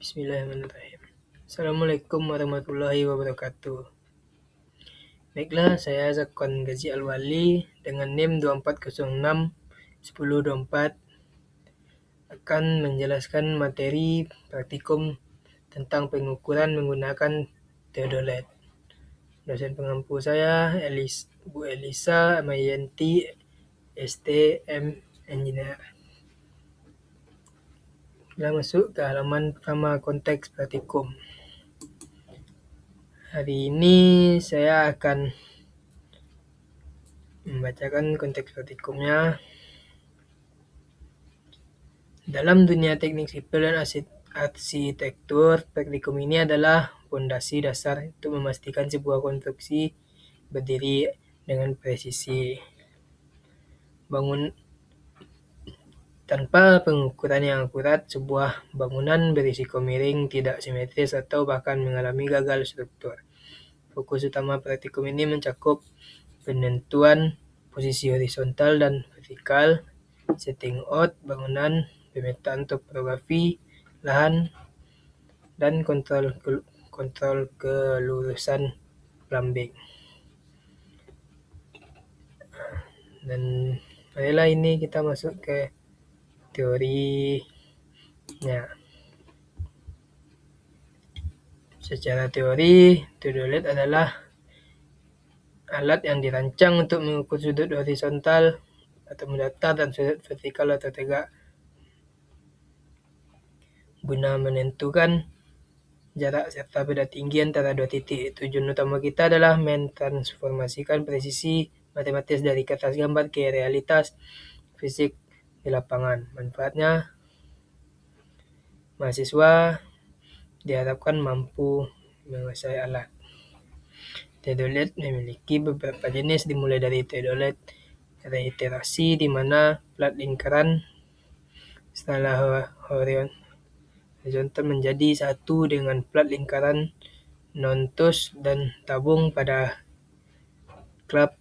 Bismillahirrahmanirrahim. Assalamualaikum warahmatullahi wabarakatuh. Baiklah, saya Zakwan Gazi Alwali dengan NIM 2406 1024 akan menjelaskan materi praktikum tentang pengukuran menggunakan theodolite. Dosen pengampu saya Bu Elisa Amayanti, STM Engineer. Kita masuk ke halaman pertama, konteks praktikum. Hari ini saya akan membacakan konteks praktikumnya. Dalam dunia teknik sipil dan arsitektur, praktikum ini adalah fondasi dasar untuk memastikan sebuah konstruksi berdiri dengan presisi. Tanpa pengukuran yang akurat, sebuah bangunan berisiko miring, tidak simetris, atau bahkan mengalami gagal struktur. Fokus utama praktikum ini mencakup penentuan posisi horizontal dan vertikal, setting out bangunan, pemetaan topografi lahan, dan kontrol kelurusan plumbing. Dan marilah ini kita masuk ke teorinya. Secara teori, theodolite adalah alat yang dirancang untuk mengukur sudut horizontal atau mendatar dan sudut vertikal atau tegak guna menentukan jarak serta beda tinggi antara dua titik. Tujuan utama kita adalah mentransformasikan presisi matematis dari kertas gambar ke realitas fisik di lapangan. Manfaatnya, mahasiswa diharapkan mampu menguasai alat. Theodolite memiliki beberapa jenis, dimulai dari theodolite reiterasi, di mana plat lingkaran setelah horizontal menjadi satu dengan plat lingkaran non-tus dan tabung pada klap.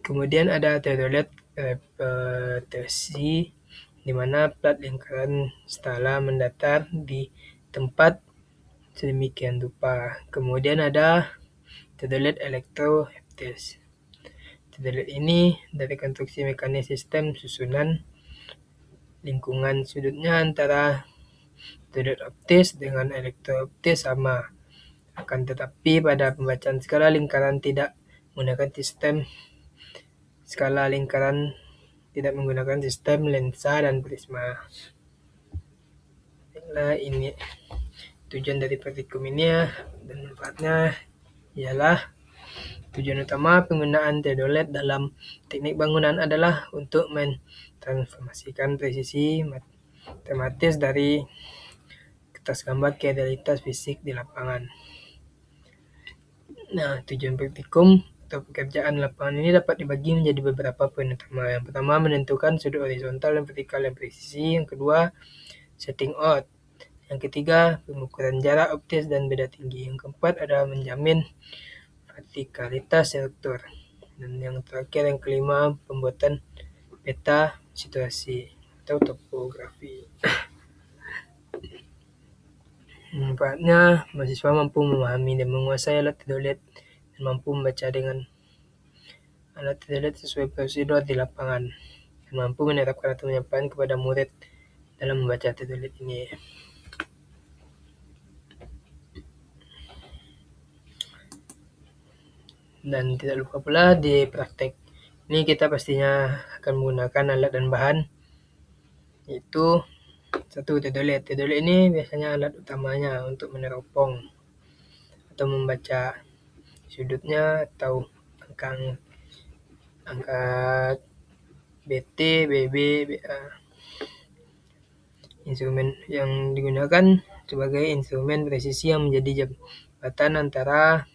Kemudian ada theodolite repetisi, di mana plat lingkaran skala mendatar di tempat sedemikian rupa. Kemudian ada theodolite elektroheptis. Theodolite ini dari konstruksi mekanis sistem susunan lingkungan sudutnya antara theodolite optis dengan elektrooptis sama. Akan tetapi pada pembacaan skala lingkaran tidak menggunakan sistem lensa dan prisma. Nah, ini tujuan dari praktikum ini dan manfaatnya ialah tujuan utama penggunaan theodolite dalam teknik bangunan adalah untuk mentransformasikan presisi matematis dari kertas gambar ke realitas fisik di lapangan. Nah, tujuan praktikum atau pekerjaan lapangan ini dapat dibagi menjadi beberapa poin utama. Yang pertama, menentukan sudut horizontal dan vertikal yang presisi. Yang kedua, setting out. Yang ketiga, pengukuran jarak optis dan beda tinggi. Yang keempat adalah menjamin vertikalitas struktur. Dan yang terakhir, yang kelima, pembuatan peta situasi atau topografi. Manfaatnya, mahasiswa mampu memahami dan menguasai alat theodolite dan mampu membaca dengan alat theodolite sesuai prosedur di lapangan, dan mampu menerapkan atau menyampaikan kepada murid dalam membaca theodolite ini. Dan tidak lupa pula di praktek ini kita pastinya akan menggunakan alat dan bahan, yaitu satu, theodolite. Theodolite ini biasanya alat utamanya untuk meneropong atau membaca sudutnya atau angka BT, BB, BA. Instrumen yang digunakan sebagai instrumen presisi yang menjadi jembatan antara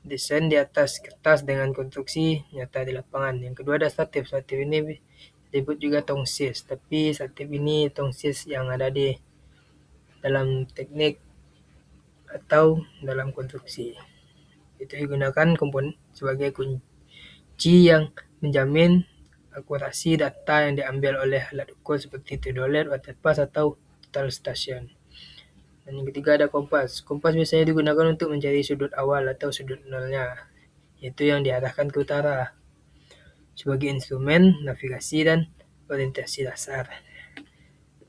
desain di atas kertas dengan konstruksi nyata di lapangan. Yang kedua ada statif. Statif ini disebut juga tongsis, tapi statif ini tongsis yang ada di dalam teknik atau dalam konstruksi. Itu digunakan komponen sebagai kunci yang menjamin akurasi data yang diambil oleh alat ukur seperti theodolite, waterpass, atau total station. Dan yang ketiga ada kompas. Kompas biasanya digunakan untuk mencari sudut awal atau sudut nolnya, yaitu yang diarahkan ke utara, sebagai instrumen navigasi dan orientasi dasar.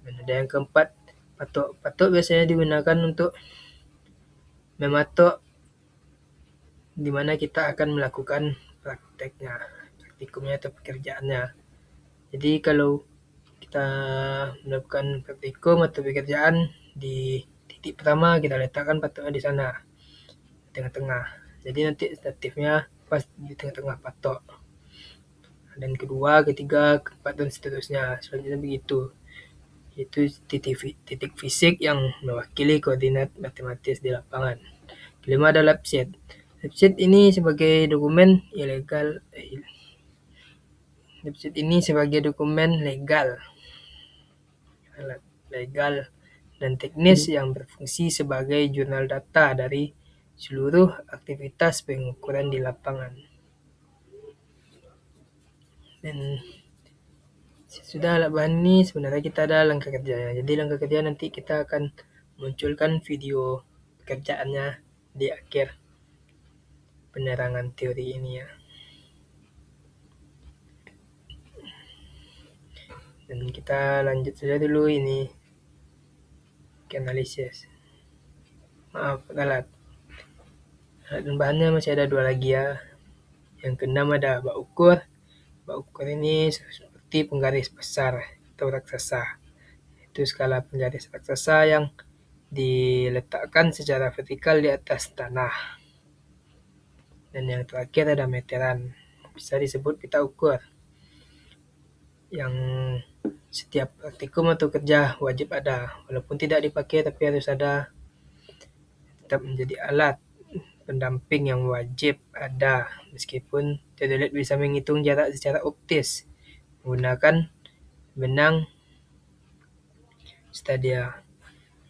Dan ada yang keempat, patok. Patok biasanya digunakan untuk mematok di mana kita akan melakukan praktikumnya atau pekerjaannya. Jadi kalau kita melakukan praktikum atau pekerjaan di titik pertama, kita letakkan patoknya di sana, tengah-tengah. Jadi nanti statifnya pas di tengah-tengah patok. Dan kedua, ketiga, keempat, dan seterusnya. Selanjutnya begitu. Itu titik fisik yang mewakili koordinat matematis di lapangan. Kelima ada lab sheet. Lab sheet ini sebagai dokumen ilegal. Lab sheet ini sebagai dokumen legal dan teknis yang berfungsi sebagai jurnal data dari seluruh aktivitas pengukuran di lapangan. Dan sudah alat bahan ini sebenarnya kita ada langkah kerjanya. Jadi langkah kerja nanti kita akan munculkan video pekerjaannya di akhir penerangan teori ini ya. Dan kita lanjut saja dulu ini ke analisis. Maaf, alat dan bahannya masih ada 2 lagi ya. Yang keenam ada bak ukur. Bak ukur ini seperti penggaris besar atau raksasa. Itu skala penggaris raksasa yang diletakkan secara vertikal di atas tanah. Dan yang terakhir ada meteran, bisa disebut pita ukur, yang setiap praktikum atau kerja wajib ada, walaupun tidak dipakai tapi harus ada, tetap menjadi alat pendamping yang wajib ada, meskipun teodolit bisa menghitung jarak secara optis menggunakan benang stadia.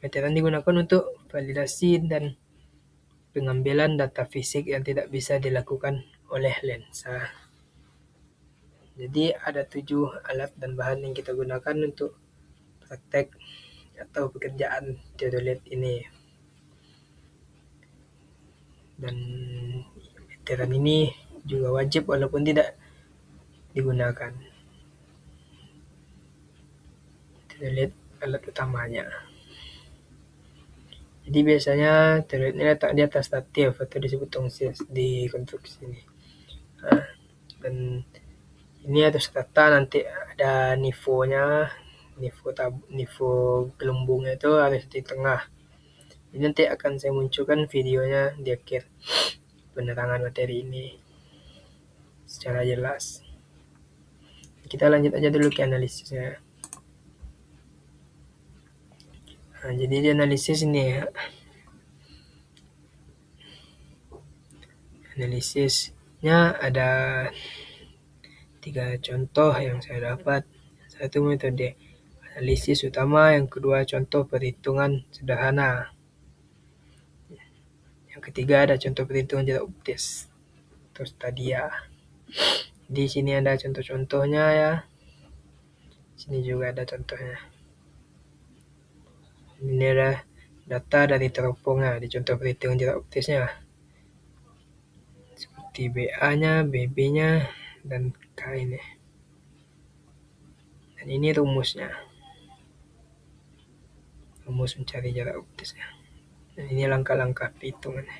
Meteran digunakan untuk validasi dan pengambilan data fisik yang tidak bisa dilakukan oleh lensa. Jadi ada 7 alat dan bahan yang kita gunakan untuk praktek atau pekerjaan teodolit ini. Dan meteran ini juga wajib walaupun tidak digunakan. Teodolit alat utamanya. Jadi biasanya teodolit ini letak di atas statif atau disebut tongsis di konstruksi ini. Dan ini harus rata, nanti ada nivonya, nivo gelembungnya itu harus di tengah. Jadi nanti akan saya munculkan videonya di akhir penerangan materi ini secara jelas. Kita lanjut aja dulu ke analisisnya. Nah, jadi di analisis ini ya, analisisnya ada 3 contoh yang saya dapat. Satu metode analisis utama, yang kedua contoh perhitungan sederhana, yang ketiga ada contoh perhitungan jarak optis atau stadia. Di sini ada contoh-contohnya ya. Sini juga ada contohnya. Ini ada data dari teropongnya di contoh perhitungan jarak optisnya, seperti BA-nya, BB-nya, dan K ini. Dan ini rumusnya, rumus mencari jarak optisnya. Dan ini langkah-langkah perhitungannya.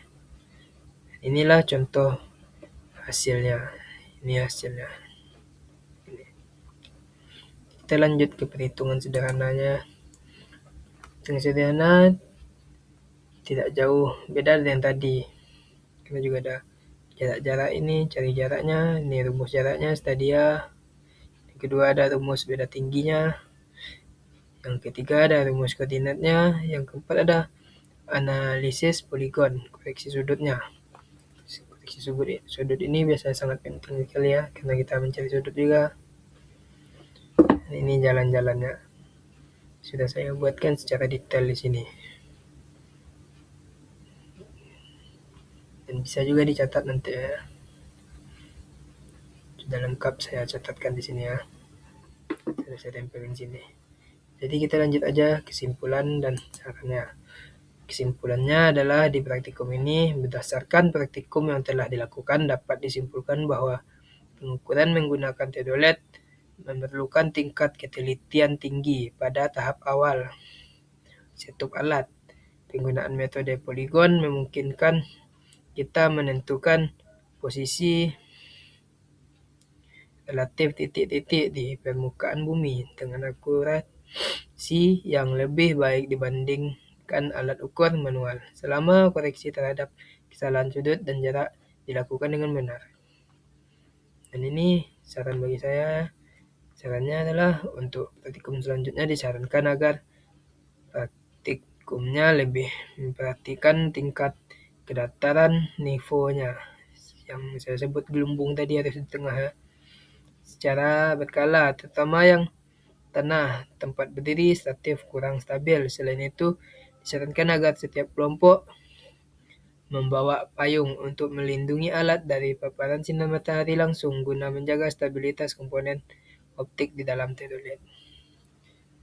Inilah contoh hasilnya. Ini hasilnya. Ini. Kita lanjut ke perhitungan sederhananya. Perhitungan sederhana tidak jauh beda dengan tadi. Kita juga ada jarak-jarak ini, cari jaraknya, ini rumus jaraknya, stadia. Yang kedua ada rumus beda tingginya. Yang ketiga ada rumus koordinatnya. Yang keempat ada analisis poligon, koreksi sudutnya. Koreksi sudut ini biasanya sangat penting sekali ya, karena kita mencari sudut juga. Dan ini jalan-jalannya sudah saya buatkan secara detail di sini. Dan bisa juga dicatat nanti ya. Sudah lengkap saya catatkan di sini ya. Sudah saya tempelin sini. Jadi kita lanjut aja kesimpulan dan sarannya. Kesimpulannya adalah di praktikum ini, berdasarkan praktikum yang telah dilakukan dapat disimpulkan bahwa pengukuran menggunakan teodolit memerlukan tingkat ketelitian tinggi pada tahap awal setup alat. Penggunaan metode poligon memungkinkan kita menentukan posisi relatif titik-titik di permukaan bumi dengan akurasi yang lebih baik dibandingkan alat ukur manual, selama koreksi terhadap kesalahan sudut dan jarak dilakukan dengan benar. Dan ini saran bagi saya. Sarannya adalah untuk praktikum selanjutnya disarankan agar praktikumnya lebih memperhatikan tingkat kedataran nivonya yang saya sebut gelembung tadi harus di tengah ya, secara berkala, terutama yang tanah tempat berdiri statif kurang stabil. Selain itu, disarankan agar setiap kelompok membawa payung untuk melindungi alat dari paparan sinar matahari langsung guna menjaga stabilitas komponen optik di dalam teodolit.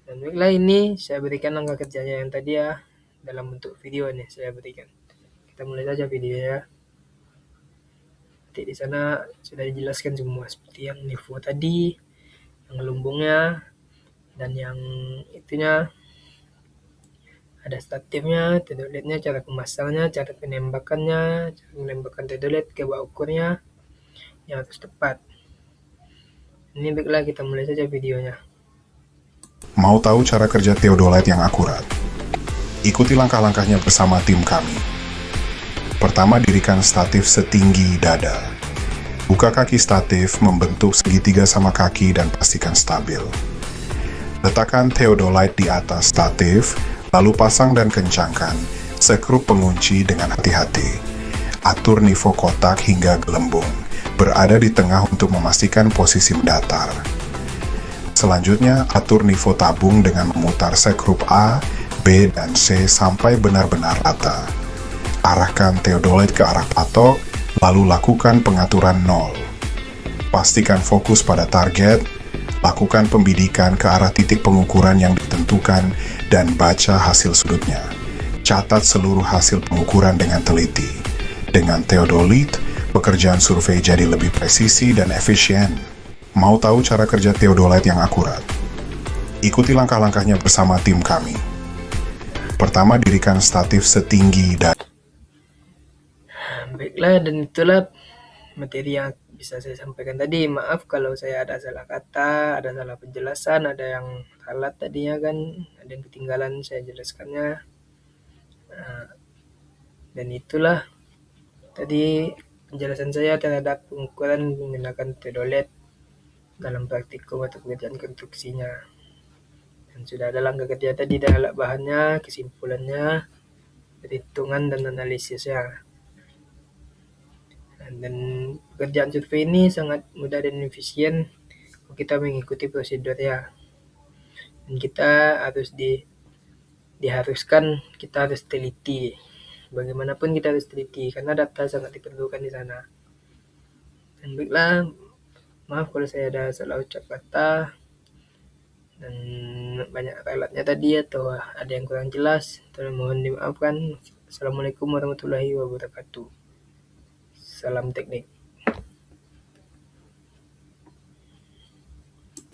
Dan baiklah, ini saya berikan langkah kerjanya yang tadi ya, dalam bentuk video nih saya berikan. Kita mulai saja videonya. Nanti di sana sudah dijelaskan semua seperti yang nivo tadi, yang gelembungnya, dan yang itunya ada statifnya, teodolitnya, cara pemasangnya, cara penembakannya, cara menembakkan teodolit ke bawah ukurnya yang harus tepat. Ini baiklah, kita mulai saja videonya. Mau tahu cara kerja teodolit yang akurat? Ikuti langkah-langkahnya bersama tim kami. Pertama, dirikan statif setinggi dada. Buka kaki statif membentuk segitiga sama kaki dan pastikan stabil. Letakkan teodolit di atas statif, lalu pasang dan kencangkan sekrup pengunci dengan hati-hati. Atur nivo kotak hingga gelembung, berada di tengah untuk memastikan posisi mendatar. Selanjutnya, atur nivo tabung dengan memutar sekrup A, B, dan C sampai benar-benar rata. Arahkan teodolit ke arah patok, lalu lakukan pengaturan 0. Pastikan fokus pada target, lakukan pembidikan ke arah titik pengukuran yang ditentukan, dan baca hasil sudutnya. Catat seluruh hasil pengukuran dengan teliti. Dengan teodolit, pekerjaan survei jadi lebih presisi dan efisien. Mau tahu cara kerja teodolit yang akurat? Ikuti langkah-langkahnya bersama tim kami. Pertama, dirikan statif setinggi dada. Baiklah, dan itulah materi yang bisa saya sampaikan tadi. Maaf kalau saya ada salah kata, ada salah penjelasan, ada yang salah tadinya kan, ada yang ketinggalan saya jelaskannya. Dan itulah tadi penjelasan saya terhadap pengukuran menggunakan teodolit dalam praktikum atau pekerjaan konstruksinya. Dan sudah ada langkah kerja tadi dan alat bahannya, kesimpulannya, perhitungan dan analisisnya. Dan pekerjaan survei ini sangat mudah dan efisien kalau kita mengikuti prosedurnya. Dan kita harus diharuskan kita harus teliti. Bagaimanapun kita harus teliti karena data sangat diperlukan di sana. Dan baiklah, maaf kalau saya ada salah ucap kata dan banyak alatnya tadi atau ada yang kurang jelas, mohon dimaafkan. Assalamualaikum warahmatullahi wabarakatuh. Salam teknik.